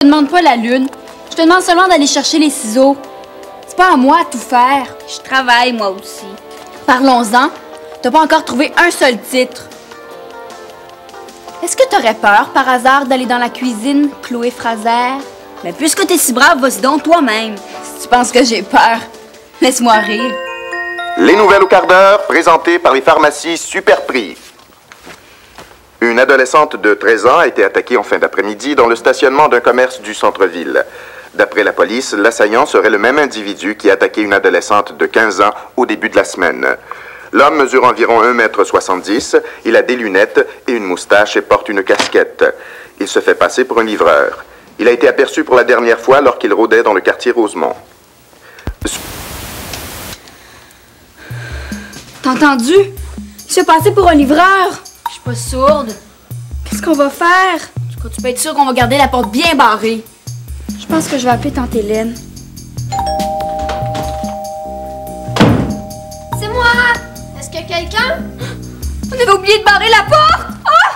Je te demande pas la lune. Je te demande seulement d'aller chercher les ciseaux. C'est pas à moi de tout faire. Je travaille, moi aussi. Parlons-en. T'as pas encore trouvé un seul titre. Est-ce que t'aurais peur, par hasard, d'aller dans la cuisine, Chloé Fraser? Mais puisque t'es si brave, vas-y donc toi-même. Si tu penses que j'ai peur, laisse-moi rire. Les nouvelles au quart d'heure, présentées par les pharmacies Superprix. Une adolescente de 13 ans a été attaquée en fin d'après-midi dans le stationnement d'un commerce du centre-ville. D'après la police, l'assaillant serait le même individu qui a attaqué une adolescente de 15 ans au début de la semaine. L'homme mesure environ 1,70 m, il a des lunettes et une moustache et porte une casquette. Il se fait passer pour un livreur. Il a été aperçu pour la dernière fois lorsqu'il rôdait dans le quartier Rosemont. T'as entendu? Il se fait passer pour un livreur. Je suis pas sourde. Qu'est-ce qu'on va faire? Tu peux être sûr qu'on va garder la porte bien barrée. Je pense que je vais appeler tante Hélène. C'est moi! Est-ce que quelqu'un? On avait oublié de barrer la porte! Oh!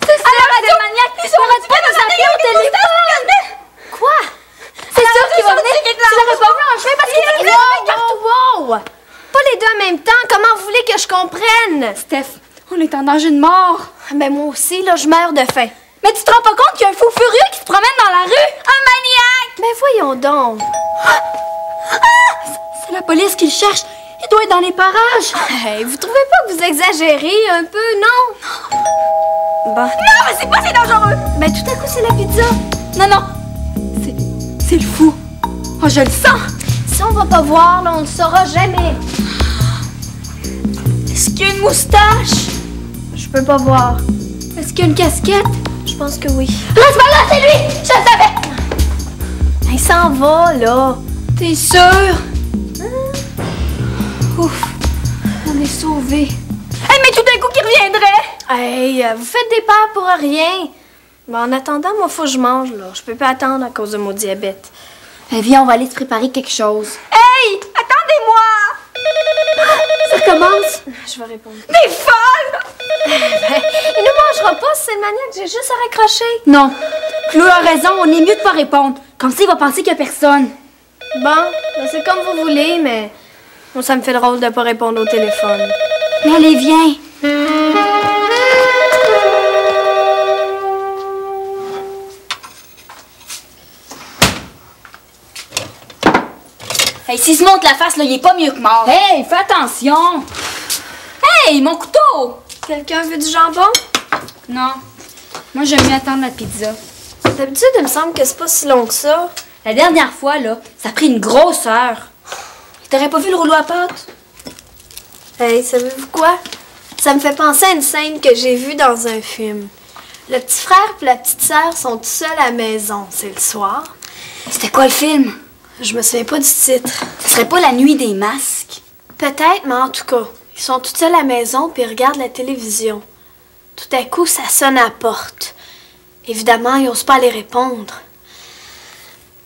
C'est ça! C'est le maniaque! Ils ont pas nous appeler au téléphone! Quoi? C'est sûr qu'il va venir! Tu l'aurais pas vu en chemin parce qu'il est Wow! Pas les deux en même temps, comment vous voulez que je comprenne? Steph, on est en danger de mort! Ben moi aussi, là, je meurs de faim. Mais tu te rends pas compte qu'il y a un fou furieux qui se promène dans la rue? Un maniaque! Ben voyons donc! C'est la police qui le cherche! Il doit être dans les parages! Hey, vous trouvez pas que vous exagérez un peu, non? Bon. Non, mais c'est pas si dangereux! Ben tout à coup, c'est la pizza. Non, non! C'est le fou! Oh, je le sens! Si on va pas voir, là, on le saura jamais. Est-ce qu'il y a une moustache? Je peux pas voir. Est-ce qu'il y a une casquette? Je pense que oui. Reste pas là, c'est lui! Je le savais! Il s'en va, là. T'es sûr? Ouf! On est sauvés. Hey, mais tout d'un coup, qui reviendrait? Hey, vous faites des peurs pour rien. Ben, en attendant, moi, faut que je mange, là. Je peux pas attendre à cause de mon diabète. Viens, on va aller se préparer quelque chose. Hey! Attendez-moi! Ça recommence? Je vais répondre. T'es folle! Ben, il ne mangera pas, c'est le maniaque. J'ai juste à raccrocher. Non. Chloé a raison, on est mieux de pas répondre. Comme ça, il va penser qu'il y a personne. Bon, ben, c'est comme vous voulez, mais moi, ça me fait drôle de pas répondre au téléphone. Allez, viens. Hey, s'il se monte la face, là, il est pas mieux que mort. Hey, fais attention. Hey, mon couteau! Quelqu'un veut du jambon? Non. Moi, j'aime mieux attendre la pizza. D'habitude, il me semble que c'est pas si long que ça. La dernière fois, là, ça a pris une grosse heure. T'aurais pas vu le rouleau à pâte? Hey, savez-vous quoi? Ça me fait penser à une scène que j'ai vue dans un film. Le petit frère et la petite sœur sont tout seuls à la maison. C'est le soir. C'était quoi le film? Je me souviens pas du titre. Ce serait pas La Nuit des masques? Peut-être, mais en tout cas, ils sont tout seuls à la maison puis ils regardent la télévision. Tout à coup, ça sonne à la porte. Évidemment, ils n'osent pas aller répondre.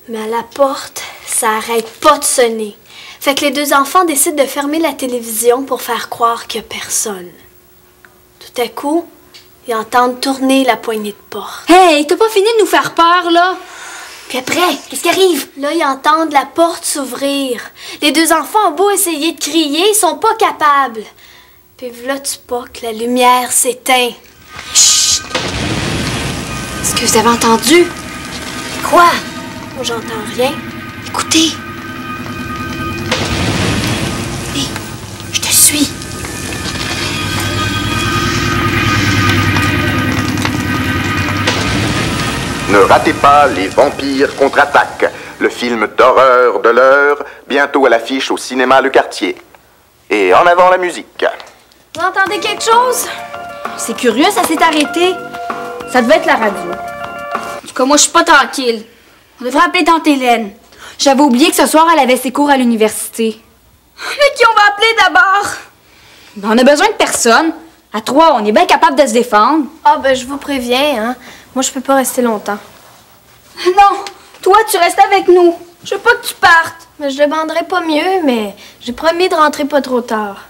Mais à la porte, ça arrête pas de sonner. Fait que les deux enfants décident de fermer la télévision pour faire croire qu'il n'y a personne. Tout à coup, ils entendent tourner la poignée de porte. Hey, t'as pas fini de nous faire peur, là? Puis après, qu'est-ce qui arrive? Là, ils entendent la porte s'ouvrir. Les deux enfants ont beau essayer de crier, ils sont pas capables. Puis voilà tu pas que la lumière s'éteint. Chut! Est-ce que vous avez entendu? Quoi? Moi, j'entends rien. Écoutez. Hé, je te suis. Ne ratez pas Les Vampires contre-attaquent, le film d'horreur de l'heure, bientôt à l'affiche au cinéma Le Quartier. Et en avant la musique. Vous entendez quelque chose? C'est curieux, ça s'est arrêté. Ça devait être la radio. En tout cas, moi, je suis pas tranquille. On devrait appeler tante Hélène. J'avais oublié que ce soir, elle avait ses cours à l'université. Mais qui on va appeler d'abord? Ben, on a besoin de personne. À 3, on est bien capable de se défendre. Ah, ben, je vous préviens, hein. Moi, je peux pas rester longtemps. Non, toi, tu restes avec nous. Je veux pas que tu partes. Mais je demanderai pas mieux, mais j'ai promis de rentrer pas trop tard.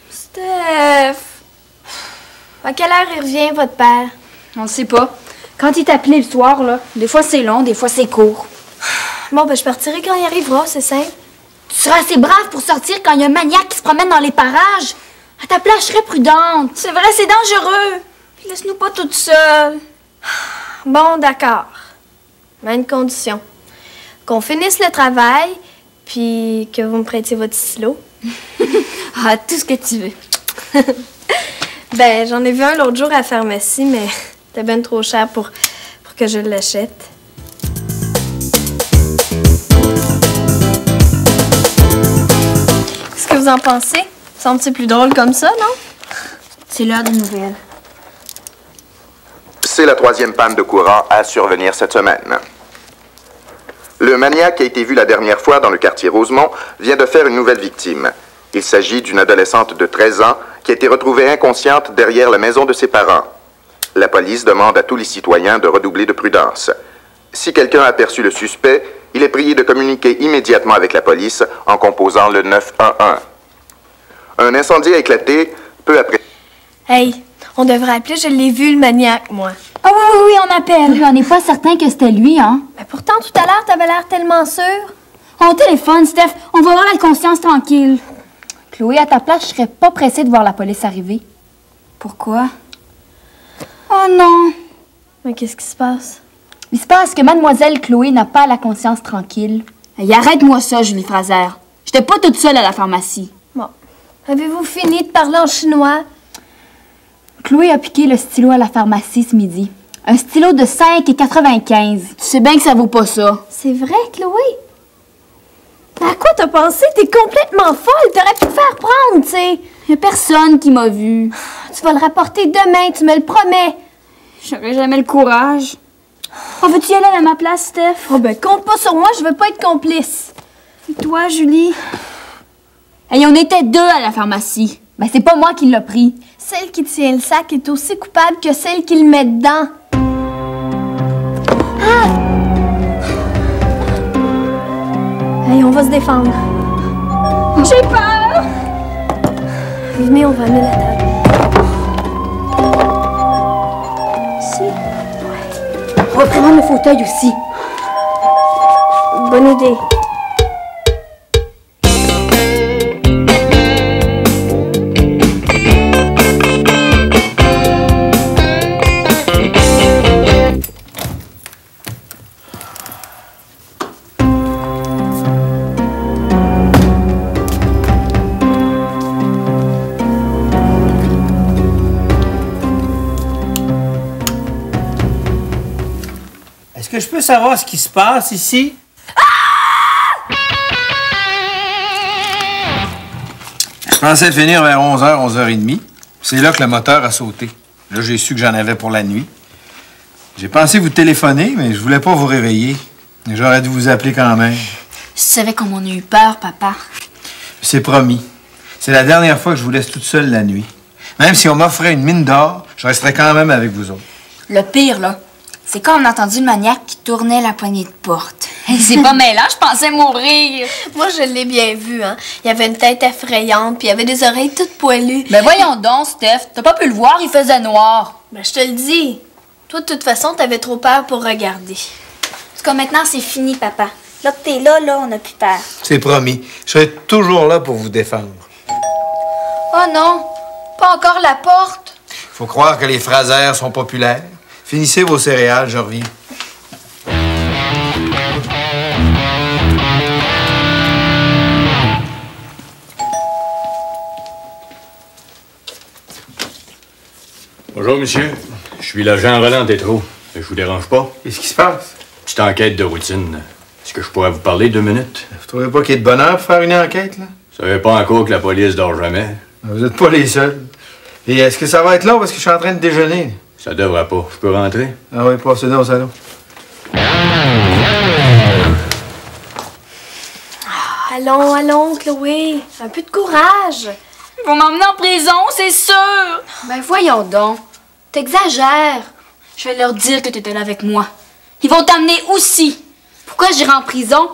Steph. À quelle heure il revient, votre père? On le sait pas. Quand il t'appelait le soir, là, des fois c'est long, des fois c'est court. Bon, ben je partirai quand il arrivera, c'est simple. Tu seras assez brave pour sortir quand il y a un maniaque qui se promène dans les parages. À ta place, je serais prudente. C'est vrai, c'est dangereux. Puis laisse-nous pas toutes seules. Bon, d'accord. Mais à une condition. Qu'on finisse le travail, puis que vous me prêtiez votre stylo. Ah, tout ce que tu veux. Ben, j'en ai vu un l'autre jour à la pharmacie, mais c'était bien trop cher pour que je l'achète. Qu'est-ce que vous en pensez? Semble-t-il plus drôle comme ça, non? C'est l'heure des nouvelles. C'est la 3e panne de courant à survenir cette semaine. Le maniaque qui a été vu la dernière fois dans le quartier Rosemont vient de faire une nouvelle victime. Il s'agit d'une adolescente de 13 ans qui a été retrouvée inconsciente derrière la maison de ses parents. La police demande à tous les citoyens de redoubler de prudence. Si quelqu'un a aperçu le suspect, il est prié de communiquer immédiatement avec la police en composant le 911. Un incendie a éclaté peu après... Hey, on devrait appeler, je l'ai vu, le maniaque, moi. Ah oui, on appelle. On n'est pas certain que c'était lui, hein? Mais pourtant, tout à l'heure, t'avais l'air tellement sûr. On téléphone, Steph. On va avoir la conscience tranquille. Chloé, à ta place, je serais pas pressée de voir la police arriver. Pourquoi? Oh non! Mais qu'est-ce qui se passe? Il se passe que mademoiselle Chloé n'a pas la conscience tranquille. Hey, arrête-moi ça, Julie Fraser. J'étais pas toute seule à la pharmacie. Bon. Avez-vous fini de parler en chinois? Chloé a piqué le stylo à la pharmacie ce midi. Un stylo de 5,95. Tu sais bien que ça vaut pas ça. C'est vrai, Chloé? À quoi t'as pensé? T'es complètement folle! T'aurais pu te faire prendre, tu sais! Y a personne qui m'a vue. Tu vas le rapporter demain, tu me le promets! J'aurais jamais le courage. Oh, veux-tu y aller à ma place, Steph? Oh ben, compte pas sur moi, je veux pas être complice! Et toi, Julie? Hey, on était 2 à la pharmacie. Ben, c'est pas moi qui l'ai pris. Celle qui tient le sac est aussi coupable que celle qui le met dedans. Ah! Allez, on va se défendre. J'ai peur! Venez, on va amener la table. Ici? Ouais. On va prendre le fauteuil aussi. Bonne idée. Est-ce que je peux savoir ce qui se passe ici? Je pensais finir vers 11h, 11h30. C'est là que le moteur a sauté. Là, j'ai su que j'en avais pour la nuit. J'ai pensé vous téléphoner, mais je voulais pas vous réveiller. J'aurais dû vous appeler quand même. Je savais qu'on en a eu peur, papa. C'est promis. C'est la dernière fois que je vous laisse toute seule la nuit. Même si on m'offrait une mine d'or, je resterais quand même avec vous autres. Le pire, là, c'est quand on a entendu le maniaque qui tournait la poignée de porte. C'est pas mêlant, je pensais mourir. Moi, je l'ai bien vu, hein. Il avait une tête effrayante, puis il avait des oreilles toutes poilues. Ben voyons donc, Steph. T'as pas pu le voir, il faisait noir. Ben, je te le dis. Toi, de toute façon, t'avais trop peur pour regarder. En tout cas, maintenant, c'est fini, papa. Là que t'es là, on a plus peur. C'est promis. Je serai toujours là pour vous défendre. Oh non, pas encore la porte. Faut croire que les Fraser sont populaires. Finissez vos céréales, je reviens. Bonjour, monsieur. Je suis l'agent Roland Tétrault. Je vous dérange pas? Qu'est-ce qui se passe? Petite enquête de routine. Est-ce que je pourrais vous parler 2 minutes? Vous trouvez pas qu'il y ait de bonheur pour faire une enquête, là? Vous savez pas encore que la police dort jamais? Vous êtes pas les seuls. Et est-ce que ça va être long parce que je suis en train de déjeuner? Ça devrait pas. Je peux rentrer? Ah oui, passez dans le salon. Allons, allons, Chloé. Un peu de courage. Ils vont m'emmener en prison, c'est sûr. Ben voyons donc. T'exagères. Je vais leur dire que t'étais là avec moi. Ils vont t'amener aussi. Pourquoi j'irai en prison?